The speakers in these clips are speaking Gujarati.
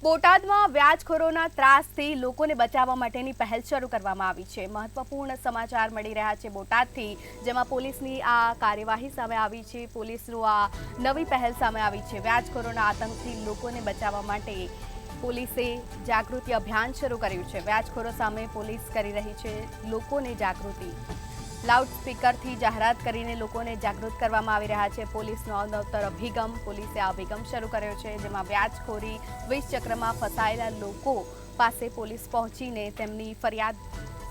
બોટાદમાં વ્યાજખોરોના ત્રાસથી લોકોને બચાવવા માટેની પહેલ શરૂ કરવામાં આવી છે। મહત્વપૂર્ણ સમાચાર મળી રહ્યા છે બોટાદથી, જેમાં પોલીસની આ કાર્યવાહી સામે આવી છે। પોલીસનું આ નવી પહેલ સામે આવી છે। વ્યાજખોરોના આતંકથી લોકોને બચાવવા માટે પોલીસે જાગૃતિ અભિયાન શરૂ કર્યું છે। વ્યાજખોરો સામે પોલીસ કરી રહી છે લોકોને જાગૃતિ। લાઉડસ્પીકરથી જાહેરાત કરીને લોકોને જાગૃત કરવામાં આવી રહ્યા છે। પોલીસનો અવનવતર અભિગમ, પોલીસે આ અભિગમ શરૂ કર્યો છે, જેમાં વ્યાજખોરી વિષચક્રમાં ફસાયેલા લોકો પાસે પોલીસ પહોંચીને તેમની ફરિયાદ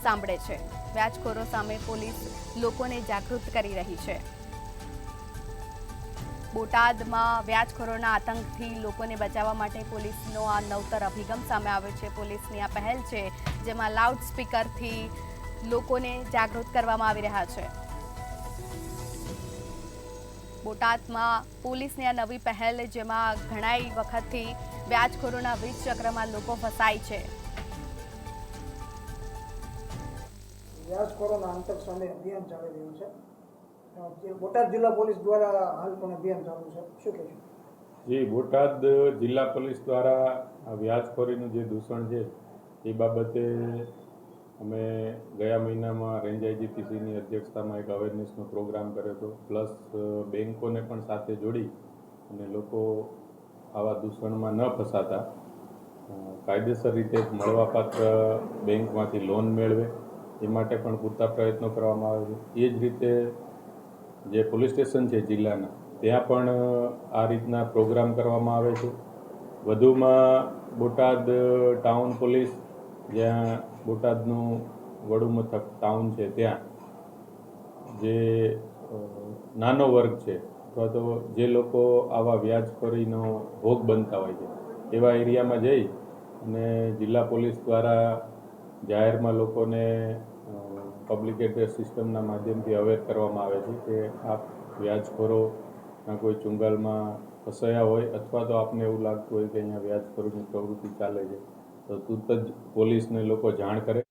સાંભળે છે। વ્યાજખોરો સામે પોલીસ લોકોને જાગૃત કરી રહી છે। બોટાદમાં વ્યાજખોરોના આતંકથી લોકોને બચાવવા માટે પોલીસનો આ નવતર અભિગમ સામે આવ્યો છે। પોલીસની આ પહેલ છે, જેમાં લાઉડસ્પીકરથી લોકોને જાગૃત કરવામાં આવી રહ્યા છે। બોટાદમાં પોલીસની આ નવી પહેલ, જેમાં ઘણા વખતથી વ્યાજખોરોના વિષચક્રમાં લોકો ફસાય છે। વ્યાજખોરોના આતંક સામે અભિયાન ચાલી રહ્યું છે। બોટાદ જિલ્લા પોલીસ દ્વારા હાલ પણ અભિયાન ચાલુ છે, શું કહેશો? જી, બોટાદ જિલ્લા પોલીસ દ્વારા વ્યાજખોરીનું જે દૂષણ છે એ બાબતે અમે ગયા મહિનામાં રેન્જ આઈજીપીસીની અધ્યક્ષતામાં એક અવેરનેસનો પ્રોગ્રામ કર્યો હતો, પ્લસ બેન્કોને પણ સાથે જોડી અને લોકો આવા દૂષણમાં ન ફસાતા કાયદેસર રીતે મળવાપાત્ર બેંકમાંથી લોન મેળવે એ માટે પણ પૂરતા પ્રયત્નો કરવામાં આવે છે। એ જ રીતે જે પોલીસ સ્ટેશન છે જિલ્લાના, ત્યાં પણ આ રીતના પ્રોગ્રામ કરવામાં આવે છે। વધુમાં બોટાદ ટાઉન પોલીસ, જ્યાં બોટાદનું વડુ મથક ટાઉન છે, ત્યાં જે નાનો વર્ગ છે અથવા તો જે લોકો આવા વ્યાજખોરીનો ભોગ બનતા હોય છે એવા એરિયામાં જઈ અને જિલ્લા પોલીસ દ્વારા જાહેરમાં લોકોને પબ્લિક એડ્રેસ સિસ્ટમના માધ્યમથી અવેર કરવામાં આવે છે કે આપ વ્યાજખોરોના કોઈ ચુંગાલમાં ફસાયા હોય અથવા તો આપને એવું લાગતું હોય કે અહીંયા વ્યાજખોરીની પ્રવૃત્તિ ચાલે છે તો તુરત જ પોલીસને લોકો જાણ કરે।